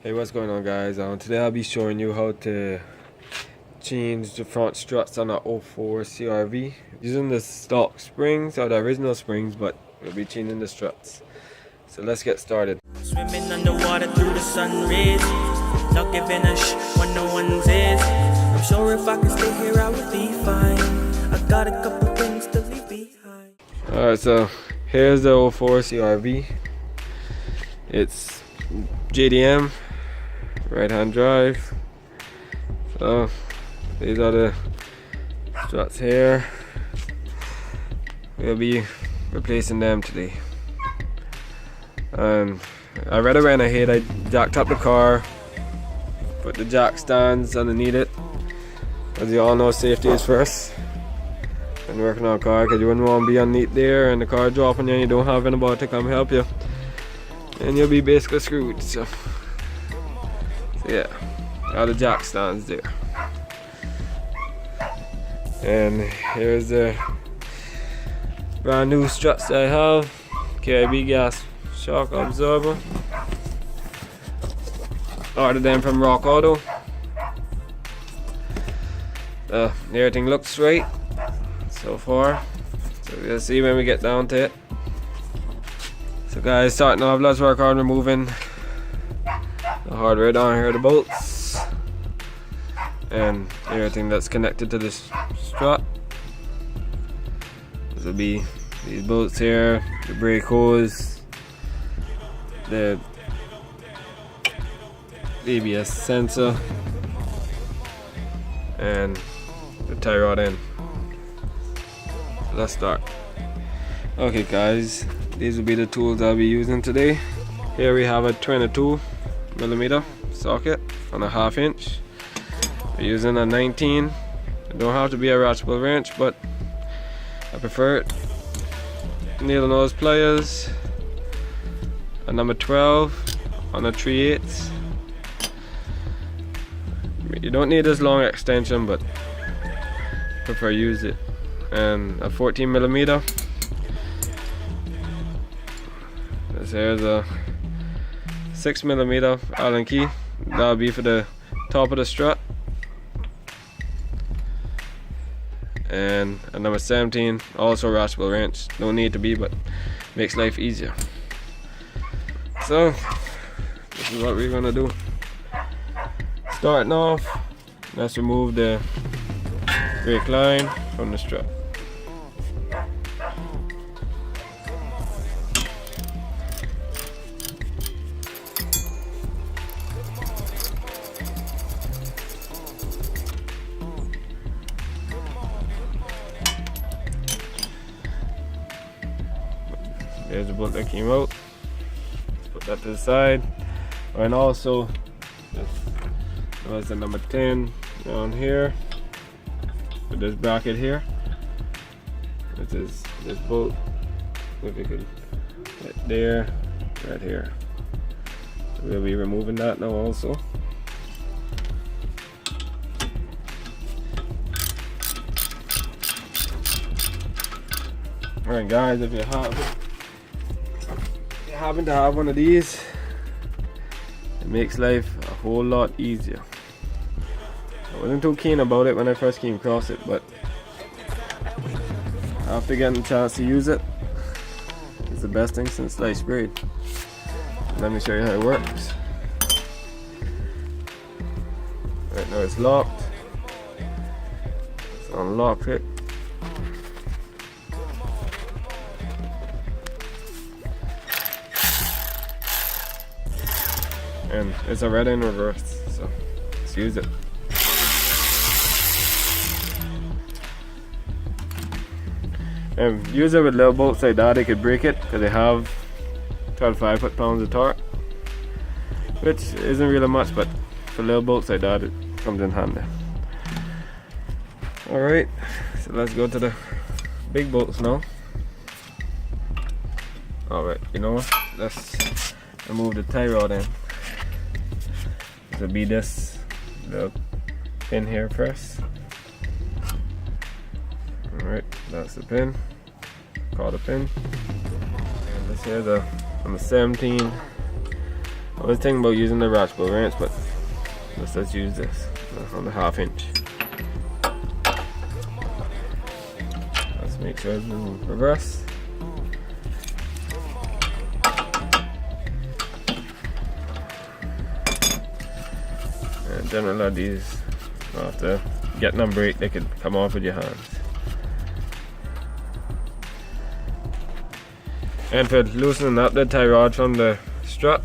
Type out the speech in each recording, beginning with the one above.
Hey, what's going on, guys? Today I'll be showing you how to change the front struts on a 04 CRV using the stock springs or the original springs, but we'll be changing the struts. So let's get started. Swimming underwater through the sun rays, not giving a sh when no one's is. I'm sure if I could stay here I would be fine. I got a couple things to leave behind. Alright, so here's the 04 CRV. It's JDM, right hand drive. So these are the struts here. We'll be replacing them today. I read around ahead, I jacked up the car, put the jack stands underneath it. As you all know, safety is first when working on a car, because you wouldn't want to be underneath there and the car dropping you and you don't have anybody to come help you, and you'll be basically screwed. So yeah, all the jack stands there. And here's the brand new struts that I have. KIB gas shock absorber. Ordered them from Rock Auto. Everything looks right so far. So we'll see when we get down to it. So guys, starting off, let's work on removing the hardware down here, the bolts and everything that's connected to this strut. This will be these bolts here, the brake hose, the ABS sensor, and the tie rod end. Let's start. Okay guys, these will be the tools I'll be using today. Here we have a 22mm socket on a 1/2 inch. We're using a 19. It don't have to be a ratchetable wrench, but I prefer it. Needle nose pliers, a number 12 on a 3/8. You don't need this long extension, but I prefer use it. And a 14mm. This here is a 6mm Allen key. That'll be for the top of the strut. And a number 17, also ratchetable wrench. No need to be, but makes life easier. So this is what we're gonna do. Starting off, let's remove the brake line from the strut. There's the bolt that came out. Let's put that to the side. And also, there was the number 10 down here. With this bracket here. This is this bolt. If you could right there, right here. So we'll be removing that now also. Alright guys, if you happen to have one of these, it makes life a whole lot easier. I wasn't too keen about it when I first came across it, but after getting a chance to use it, it's the best thing since sliced bread. Let me show you how it works. Right now it's locked. Let's unlock it. And it's already in reverse, so let's use it. And use it with little bolts like that. They could break it because they have 12 foot-pounds of torque, which isn't really much, but for little bolts like that, it comes in handy. Alright, so let's go to the big bolts now. Alright, you know what? Let's remove the tie rod in. This will be this little pin here first. Alright, that's the pin. Call the pin. And this here is a number 17 I was thinking about using the ratchet wrench, but let's use this on the 1/2 inch. Let's make sure it's in reverse. And generally these, after getting them break, they could come off with your hands. And for loosening up the tie rod from the strut,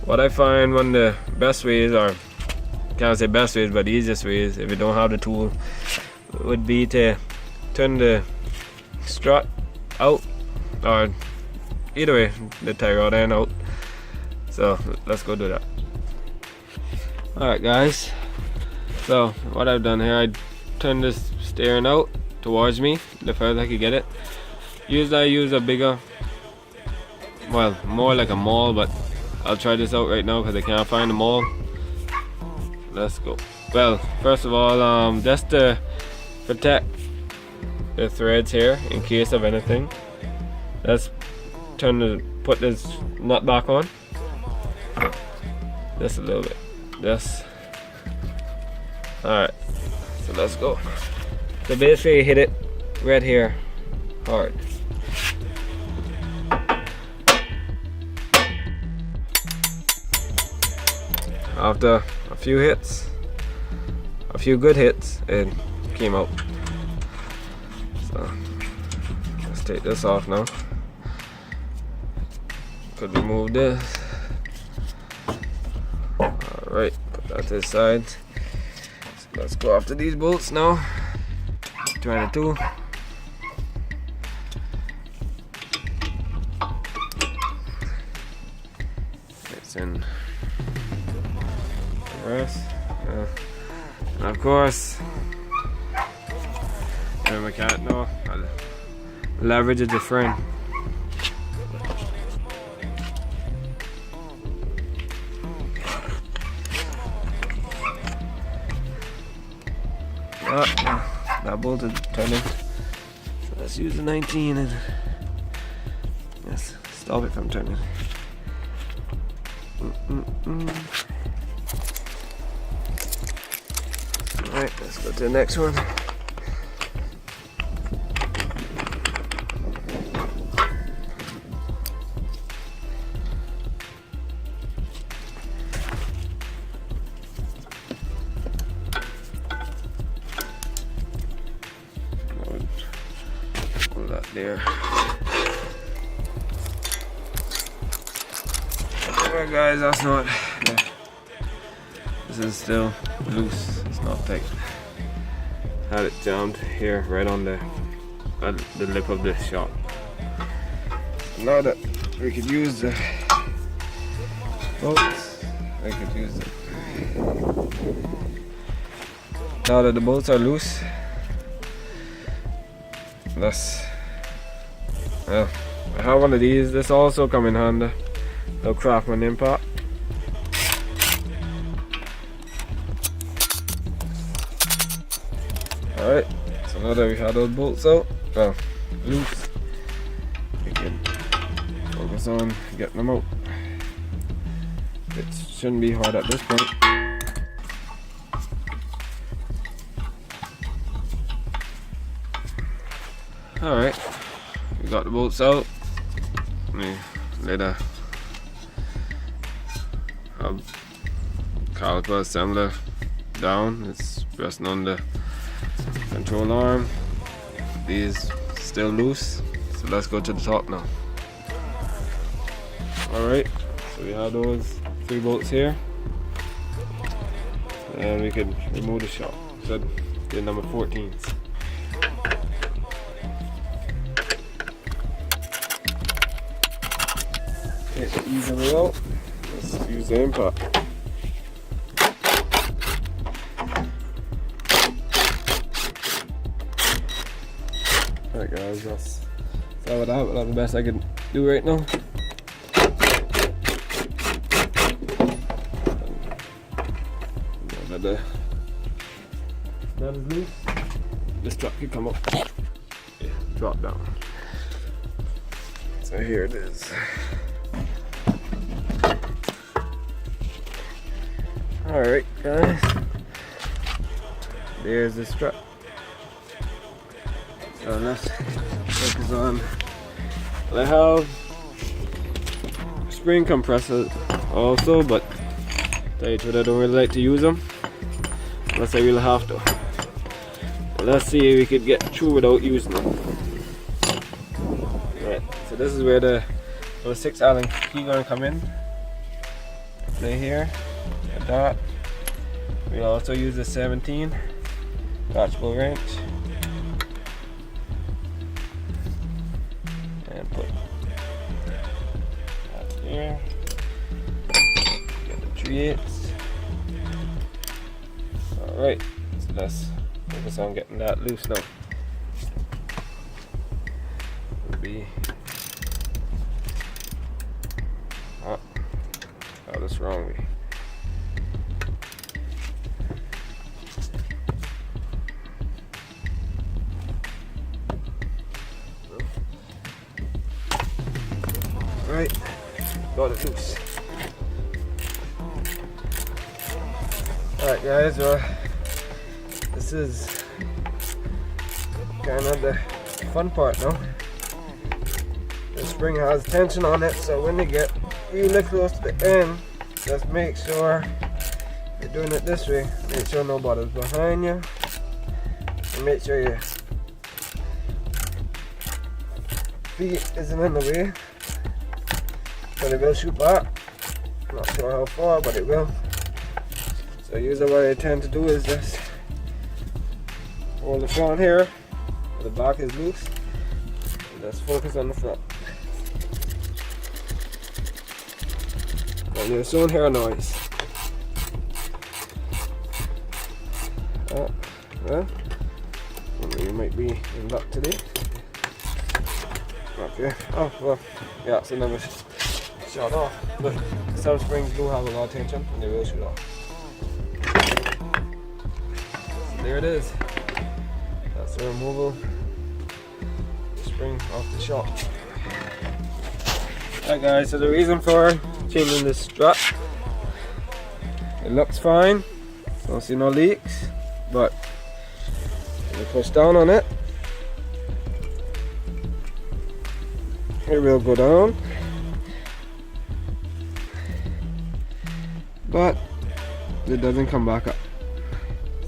what I find one of the best ways, or can't say best ways, but the easiest ways if you don't have the tool, would be to turn the strut out, or either way, the tie rod end out. So let's go do that. Alright guys, so what I've done here, I turned this steering out towards me the further I could get it. Usually I use a bigger, well, more like a maul, but I'll try this out right now because I can't find the maul. Let's go. Well, first of all, just to protect the threads here in case of anything, let's put this nut back on. Just a little bit. This. Alright, so let's go. So basically hit it right here hard. After a few hits, a few good hits, it came out. So let's take this off now. Could remove this. Alright, put that to the side. So let's go after these bolts now. 22. It's in reverse. And of course, you're a mechanic now. Leverage is your friend. That bolt is turning. So let's use the 19 and yes, stop it from turning. Alright, let's go to the next one. Pull that there. Alright guys, that's not, yeah. This is still loose, it's not tight. Had it jammed here right on the lip of the shop. Now that we could use the bolts, I could use it. Now that the bolts are loose, let's, well, I have one of these. This also come in handy. The Craftman impact. Alright, so now that we have those bolts out, well, loose, we can focus on getting them out. It shouldn't be hard at this point. Alright, we got the bolts out. Let me lay the caliper assembler down. It's resting on the control arm. These still loose, so let's go to the top now. Alright, so we have those 3 bolts here, and we can remove the shock. So the number 14s. Take the easy way out. Let's use the impact. Alright guys, that's the best I can do right now. That is loose. This truck can come up. Yeah, drop down. So here it is. Alright guys, there's the strut. So let's focus on, I have spring compressors also, but tell you what, I don't really like to use them unless I really have to. But let's see if we could get through without using them. Right, so this is where the 6 Allen key gonna come in. Play here, a dot. We'll also use the 17 attachable wrench and put that here. Get the 3/8. Alright, so let's focus on getting that loose now. Would be this wrong way. Right, got it loose. Alright guys, this is kind of the fun part now. The spring has tension on it, so when you get really close to the end, just make sure you're doing it this way. Make sure nobody's behind you, and make sure your feet isn't in the way, but it will shoot back. Not sure how far, but it will. So usually what I tend to do is just hold the front here, the back is loose, and just focus on the front. And there's soon hair noise. Well, you might be in luck today. Okay. Oh well, yeah, it's another shot off. But some springs do have a lot of tension, and they will shoot off. So there it is. That's the removal spring off the shop. Alright guys, so the reason for changing this strut, it looks fine, don't see no leaks, but when you push down on it, it will go down, but it doesn't come back up.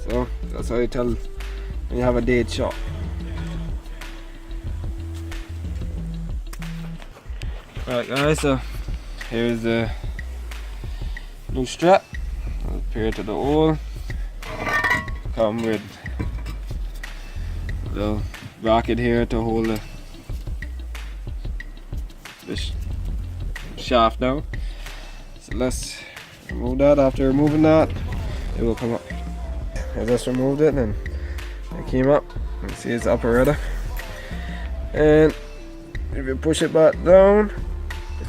So that's how you tell when you have a dead shot. Alright guys, so here's the new strap. Compared to the old, come with the bracket here to hold the shaft down. So let's remove that. After removing that, it will come up. I just removed it and it came up. You see it's up already. And if you push it back down,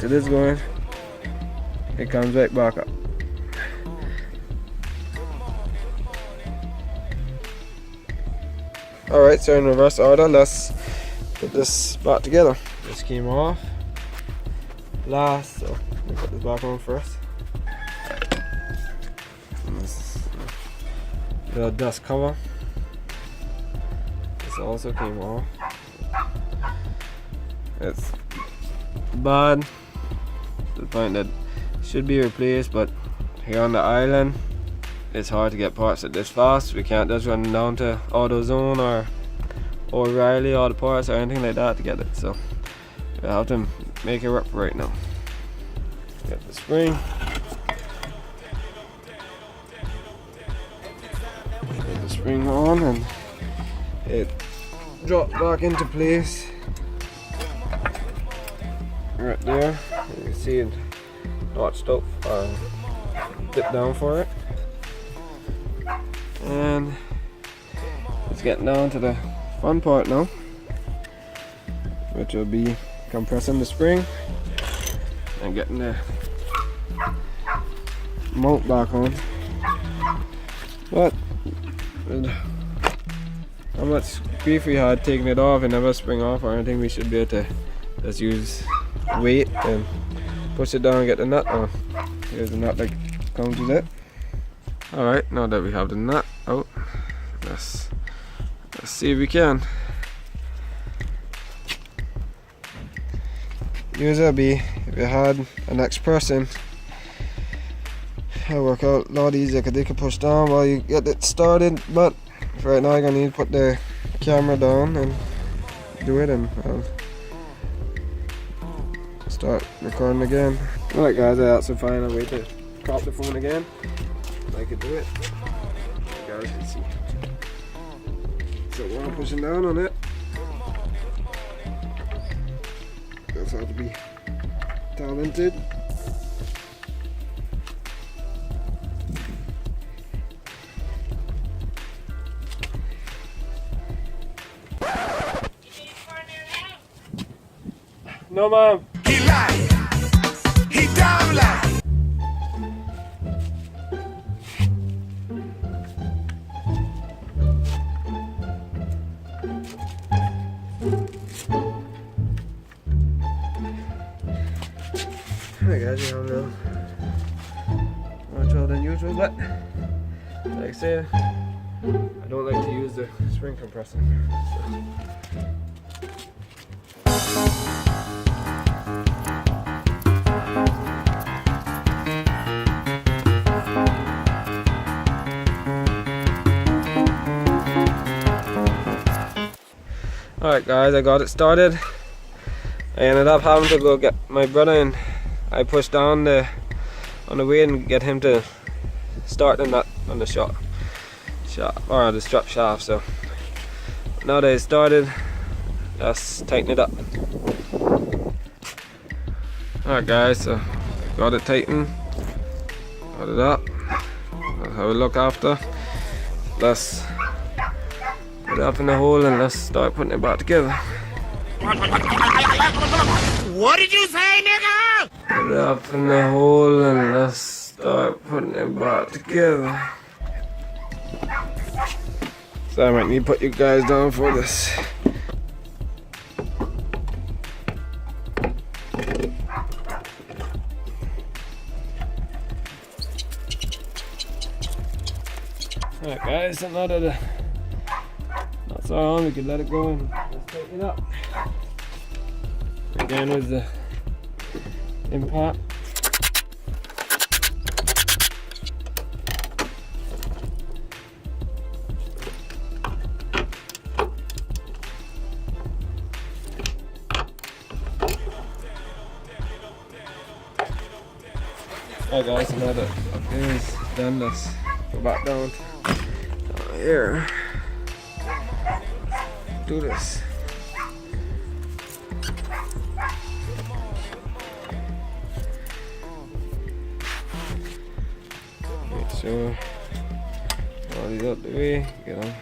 it is going, it comes right back up. Alright, so in reverse order, let's put this back together. This came off last, so let me put this back on first. And this, the dust cover, this also came off. It's bad to the point that it should be replaced, but here on the island it's hard to get parts at this fast. We can't just run down to AutoZone or O'Reilly or the parts or anything like that to get it, so we have to make it work right now. Get the spring, get the spring on, and it drops back into place right there. You can see it notched up, dip down for it. And it's getting down to the fun part now, which will be compressing the spring and getting the mount back on. But how much grief we had taking it off and never spring off or anything, we should be able to just use weight and push it down and get the nut on. Here's the nut that comes with it. Alright, now that we have the nut out, let's see if we can. Usually be if you had an next person, it'll work out a lot easier because they can push down while you get it started, but for right now you're gonna need to put the camera down and do it, and I'll start recording again. Alright guys, I also find a way to crop the phone again. I could do it. You guys can see. So while I'm pushing down on it, that's how to be talented. No, mom. He lied. He damn lied. Alright guys, you know, more trouble than usual, but like I said, I don't like to use the spring compressor. Alright guys, I got it started. I ended up having to go get my brother, and I pushed down on the way and get him to start the nut on the shot or the strut shaft. So now that it's started, let's tighten it up. Alright guys, so got it tightened, got it up. That's how we look after. Let's put it up in the hole and let's start putting it back together. What did you say, nigga? Put it up in the hole and let's start putting it back together. So I might need to put you guys down for this. Alright guys, so now that that's all on, we can let it go and let's tighten it up. Again with the impact. Alright guys, so now that it is done, let's go back down here. Do this. Make sure all these out the way, get them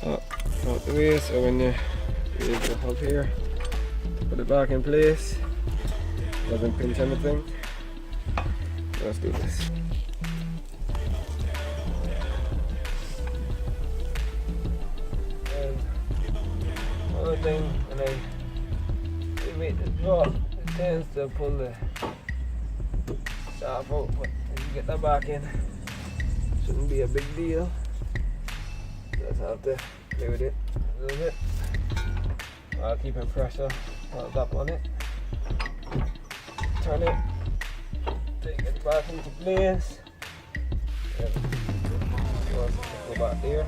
out the way, so when you're ready to up here, put it back in place, doesn't pinch anything. Let's do this. And another thing, when I make the drop, it tends to pull the shaft out, but if you get that back in, shouldn't be a big deal. Just have to play with it a little bit while keeping pressure held up on it. Turn it. Take it back into place. And go back there.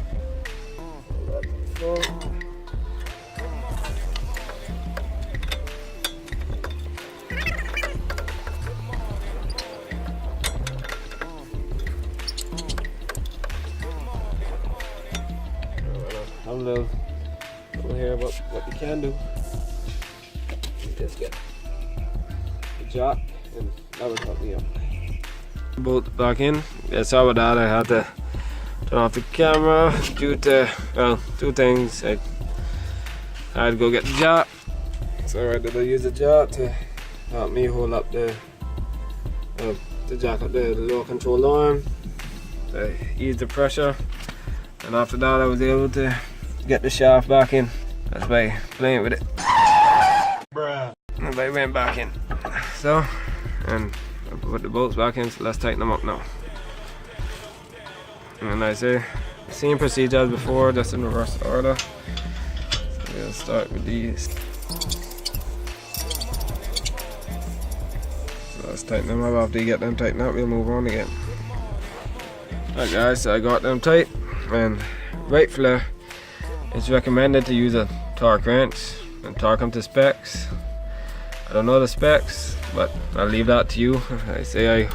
Let it go. Have a little here about what you can do. You just get the jack, and that would help me out. Bolt back in. Yeah, sorry about that. I had to turn off the camera due to, well, two things. I had to go get the jack, so I did use the jack to help me hold up the jack up the lower control arm to ease the pressure, and after that I was able to get the shaft back in. That's by playing with it. Bruh. And I went back in. So, and I put the bolts back in, so let's tighten them up now. And I say, same procedure as before, just in reverse order. So we'll start with these. So let's tighten them up. After you get them tightened up, we'll move on again. Alright guys, so I got them tight, and rightfully it's recommended to use a torque wrench and torque them to specs. I don't know the specs, but I'll leave that to you. I say I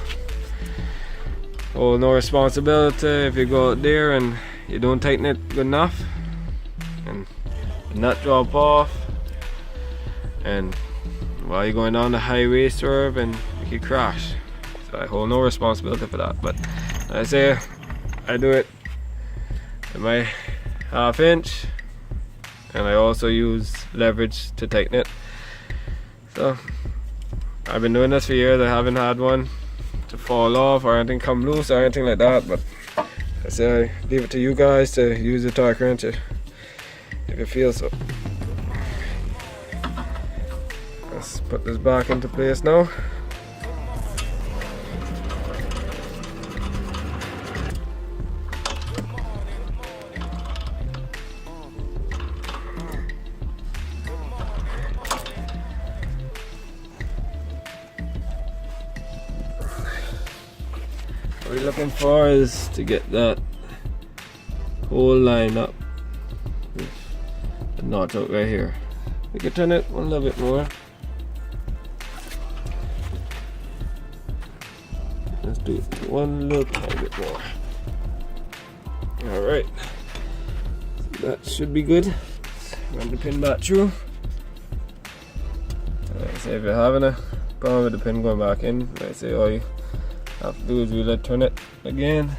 hold no responsibility if you go out there and you don't tighten it good enough and the nut drop off, and while you're going down the highway swerve and you could crash. So I hold no responsibility for that, but I say I do it in my 1/2 inch, and I also use leverage to tighten it. So I've been doing this for years. I haven't had one to fall off or anything come loose or anything like that, but I say I leave it to you guys to use the torque wrench if you feel so. Let's put this back into place now. What we're looking for is to get that whole line up with the notch out right here. We can turn it one little bit more. Let's do it one little tiny bit more. Alright, so that should be good. Run the pin back through. So if you're having a problem with the pin going back in, I say all you have to do is really turn it again.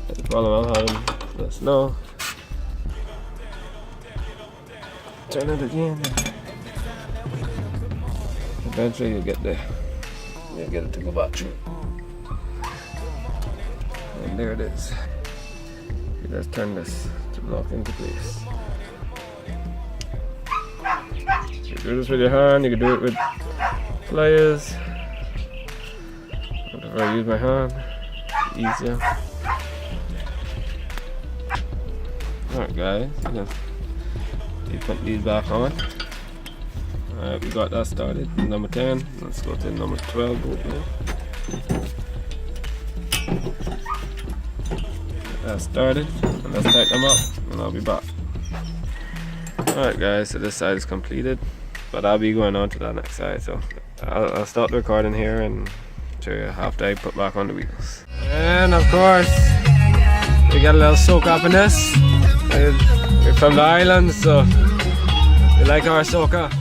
That's the problem I'm having. Let us know. Turn it again. Eventually you'll get there. You'll get it to go back through. And there it is. You just turn this to lock into place. You can do this with your hand, you can do it with pliers. If I use my hand, easier. Alright guys, you put these back on. Alright, we got that started. Number 10. Let's go to number 12 bolt now. Get that started. And let's tighten them up and I'll be back. Alright guys, so this side is completed, but I'll be going on to that next side, so I'll start the recording here and show you after I put back on the wheels. And of course, we got a little soak up in this. We're from the islands, so we like our soca.